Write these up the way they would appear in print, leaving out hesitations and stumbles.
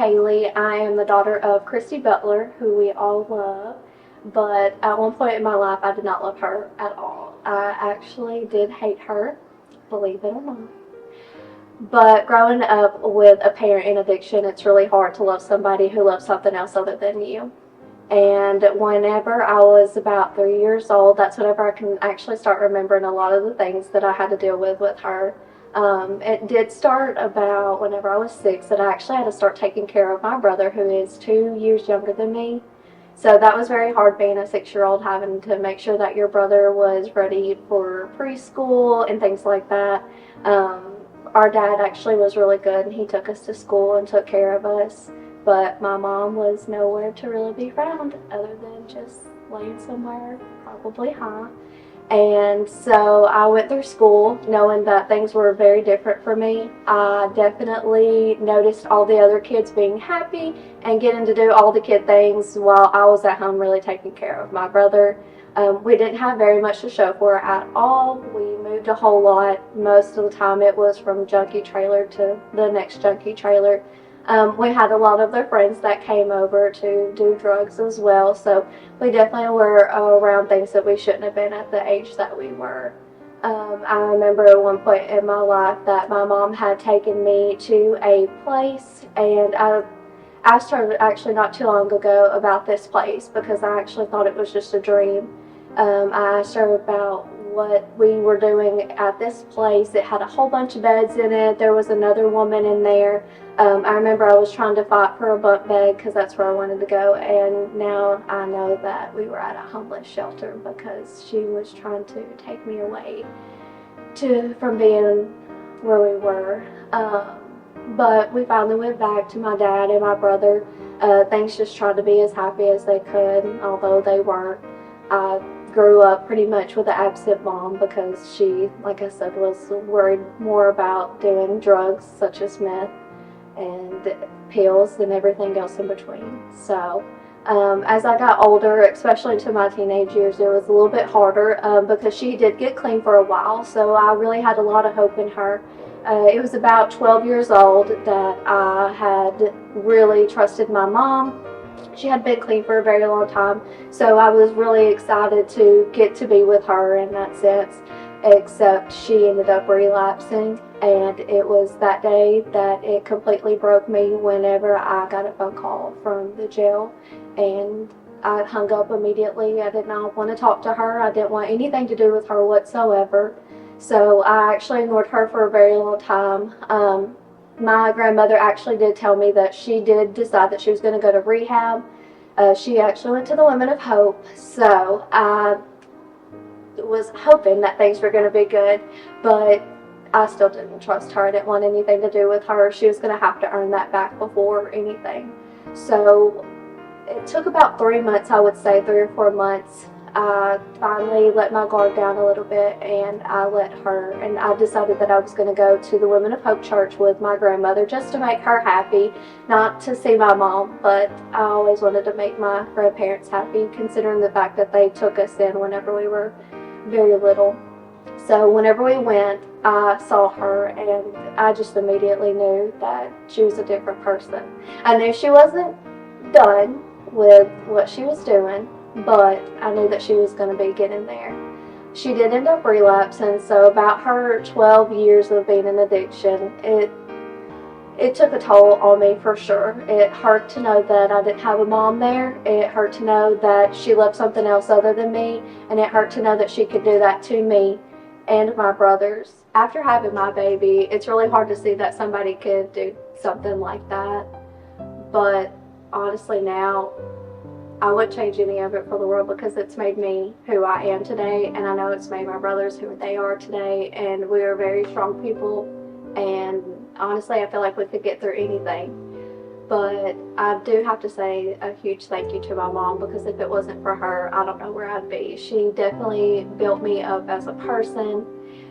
Kaleigh. I am the daughter of Kristie Butler, who we all love. But at one point in my life, I did not love her at all. I actually did hate her, believe it or not. But growing up with a parent in addiction, it's really hard to love somebody who loves something else other than you. And whenever I was about 3 years old, that's whenever I can actually start remembering a lot of the things that I had to deal with her. It did start about whenever I was 6 that I actually had to start taking care of my brother, who is 2 years younger than me. So that was very hard being a 6-year-old, having to make sure that your brother was ready for preschool and things like that. Our dad actually was really good, and he took us to school and took care of us. But my mom was nowhere to really be found other than just laying somewhere, probably high. And so I went through school knowing that things were very different for me. I definitely noticed all the other kids being happy and getting to do all the kid things while I was at home really taking care of my brother. We didn't have very much to show for it at all. We moved a whole lot. Most of the time it was from junkie trailer to the next junkie trailer. We had a lot of their friends that came over to do drugs as well, so we definitely were around things that we shouldn't have been at the age that we were. I remember at one point in my life that my mom had taken me to a place, and I asked her actually not too long ago about this place because I actually thought it was just a dream. I asked her about what we were doing at this place. It had a whole bunch of beds in it. There was another woman in there. I remember I was trying to fight for a bunk bed because that's where I wanted to go, and now I know that we were at a homeless shelter because she was trying to take me away from being where we were. But we finally went back to my dad and my brother. Things just tried to be as happy as they could, although they weren't. I grew up pretty much with an absent mom because she, like I said, was worried more about doing drugs such as meth and pills and everything else in between. So as I got older, especially into my teenage years, it was a little bit harder because she did get clean for a while, so I really had a lot of hope in her. It was about 12 years old that I had really trusted my mom. She had been clean for a very long time, so I was really excited to get to be with her in that sense, except she ended up relapsing, and it was that day that it completely broke me whenever I got a phone call from the jail, and I hung up immediately. I did not want to talk to her. I didn't want anything to do with her whatsoever, so I actually ignored her for a very long time. My grandmother actually did tell me that she did decide that she was going to go to rehab. She actually went to the Women of Hope, so I was hoping that things were going to be good, but I still didn't trust her. I didn't want anything to do with her. She was going to have to earn that back before anything. So it took about 3 months, I would say, 3 or 4 months. I finally let my guard down a little bit, and I decided that I was going to go to the Women of Hope Church with my grandmother just to make her happy, not to see my mom, but I always wanted to make my grandparents happy, considering the fact that they took us in whenever we were very little. So whenever we went, I saw her, and I just immediately knew that she was a different person. I knew she wasn't done with what she was doing, but I knew that she was going to be getting there. She did end up relapsing, so about her 12 years of being in addiction, it took a toll on me for sure. It hurt to know that I didn't have a mom there. It hurt to know that she loved something else other than me, and it hurt to know that she could do that to me and my brothers. After having my baby, it's really hard to see that somebody could do something like that, but honestly now, I wouldn't change any of it for the world because it's made me who I am today, and I know it's made my brothers who they are today, and we are very strong people, and honestly I feel like we could get through anything. But I do have to say a huge thank you to my mom, because if it wasn't for her, I don't know where I'd be. She definitely built me up as a person,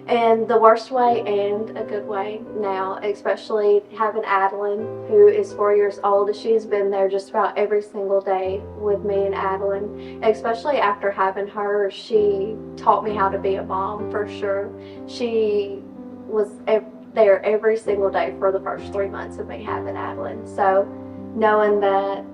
in the worst way and a good way now, especially having Adeline, who is 4 years old. She's been there just about every single day with me and Adeline, especially after having her. She taught me how to be a mom for sure. She was there every single day for the first 3 months of me having Adeline. So knowing that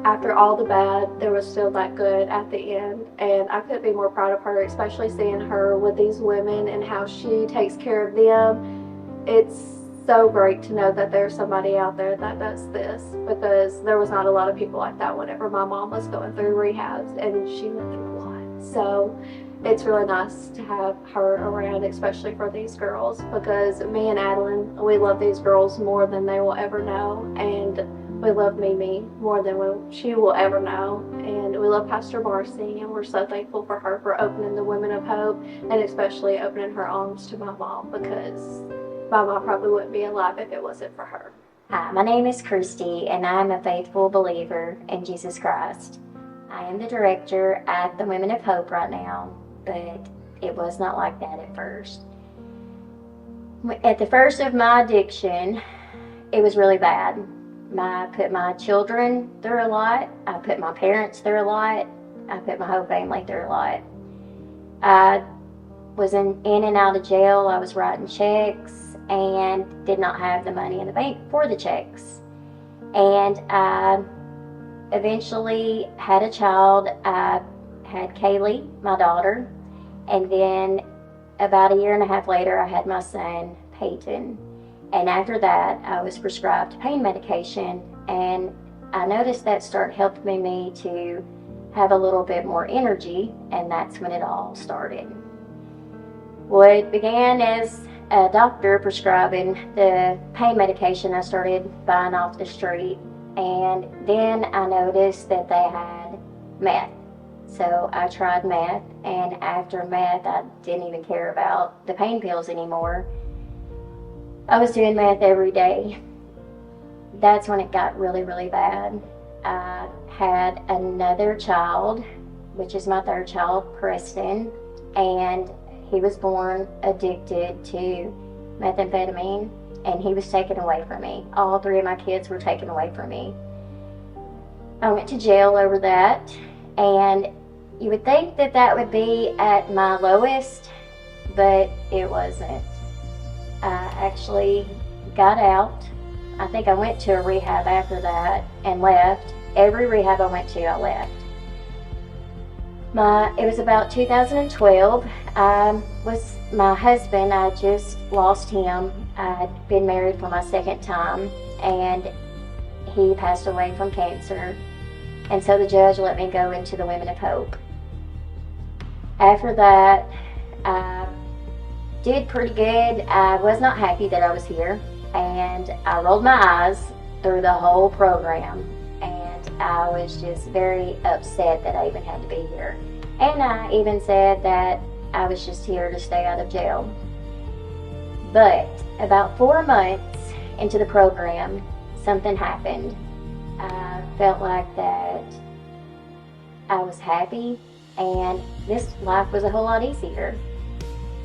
after all the bad, there was still that good at the end. And I couldn't be more proud of her, especially seeing her with these women and how she takes care of them. It's so great to know that there's somebody out there that does this, because there was not a lot of people like that whenever my mom was going through rehabs, and she went through a lot. So it's really nice to have her around, especially for these girls, because me and Adeline, we love these girls more than they will ever know, and we love Mimi more than she will ever know, and we love Pastor Marcy, and we're so thankful for her for opening the Women of Hope, and especially opening her arms to my mom, because my mom probably wouldn't be alive if it wasn't for her. Hi, my name is Kristie, and I'm a faithful believer in Jesus Christ. I am the director at the Women of Hope right now, but it was not like that at first. At the first of my addiction, it was really bad. I put my children through a lot. I put my parents through a lot. I put my whole family through a lot. I was in and out of jail. I was writing checks and did not have the money in the bank for the checks. And I eventually had a child. I had Kaleigh, my daughter, and then about a year and a half later, I had my son, Peyton. And after that, I was prescribed pain medication, and I noticed that started helping me to have a little bit more energy, and that's when it all started. What began as a doctor prescribing the pain medication, I started buying off the street, and then I noticed that they had meth. So I tried meth, and after meth, I didn't even care about the pain pills anymore. I was doing meth every day. That's when it got really, really bad. I had another child, which is my third child, Preston, and he was born addicted to methamphetamine, and he was taken away from me. All three of my kids were taken away from me. I went to jail over that, and you would think that that would be at my lowest, but it wasn't. I actually got out. I think I went to a rehab after that and left. Every rehab I went to, I left. It was about 2012. My husband, I just lost him. I'd been married for my second time, and he passed away from cancer. And so the judge let me go into the Women of Hope. After that, I did pretty good. I was not happy that I was here, and I rolled my eyes through the whole program, and I was just very upset that I even had to be here. And I even said that I was just here to stay out of jail. But about 4 months into the program, something happened. I felt like that I was happy, and this life was a whole lot easier.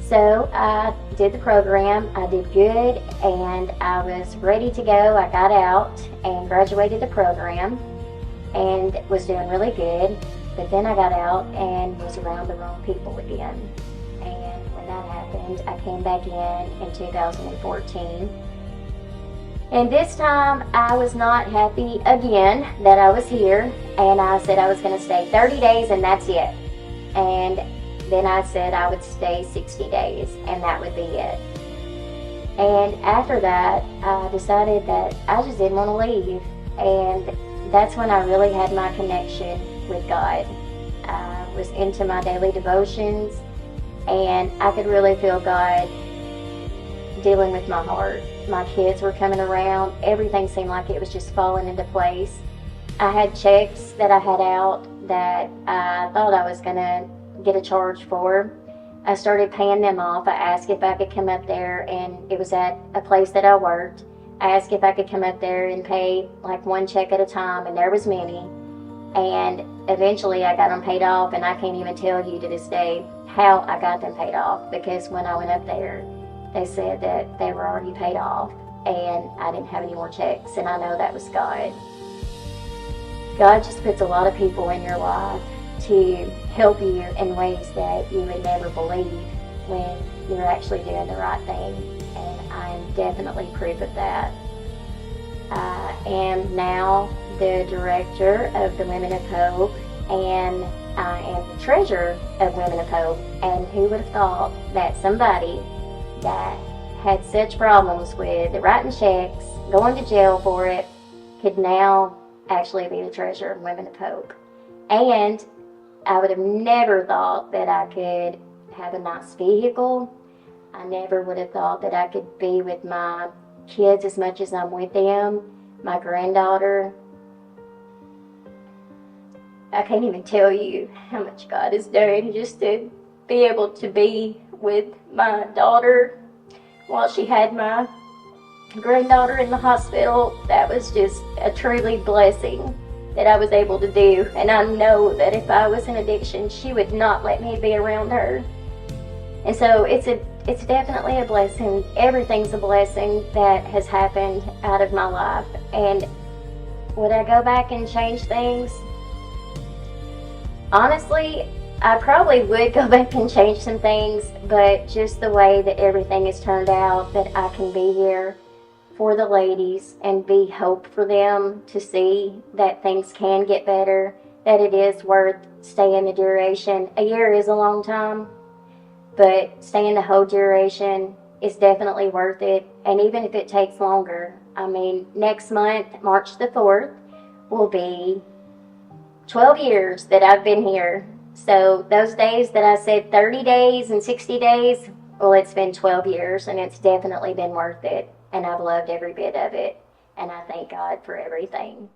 So I did the program, I did good, and I was ready to go. I got out and graduated the program and was doing really good. But then I got out and was around the wrong people again. And when that happened, I came back in 2014. And this time I was not happy again that I was here, and I said I was going to stay 30 days and that's it. And then I said I would stay 60 days and that would be it. And after that, I decided that I just didn't want to leave. And that's when I really had my connection with God. I was into my daily devotions, and I could really feel God dealing with my heart. My kids were coming around. Everything seemed like it was just falling into place. I had checks that I had out that I thought I was going to get a charge for. I started paying them off. I asked if I could come up there, and it was at a place that I worked. I asked if I could come up there and pay like one check at a time, and there was many. And eventually I got them paid off, and I can't even tell you to this day how I got them paid off, because when I went up there, they said that they were already paid off and I didn't have any more checks, and I know that was God. God just puts a lot of people in your life to help you in ways that you would never believe when you're actually doing the right thing, and I'm definitely proof of that. I am now the director of the Women of Hope, and I am the treasurer of Women of Hope. And who would have thought that somebody that had such problems with writing checks, going to jail for it, could now actually be the treasurer of Women of Hope. And I would have never thought that I could have a nice vehicle. I never would have thought that I could be with my kids as much as I'm with them, my granddaughter. I can't even tell you how much God has done just to be able to be with my daughter while she had my granddaughter in the hospital. That was just a truly blessing that I was able to do. And I know that if I was in addiction, she would not let me be around her. And so it's definitely a blessing. Everything's a blessing that has happened out of my life. And would I go back and change things? Honestly, I probably would go back and change some things, but just the way that everything has turned out, that I can be here for the ladies and be hope for them to see that things can get better, that it is worth staying the duration. A year is a long time, but staying the whole duration is definitely worth it. And even if it takes longer, I mean, next month, March the 4th, will be 12 years that I've been here. So those days that I said 30 days and 60 days, well, it's been 12 years, and it's definitely been worth it. And I've loved every bit of it. And I thank God for everything.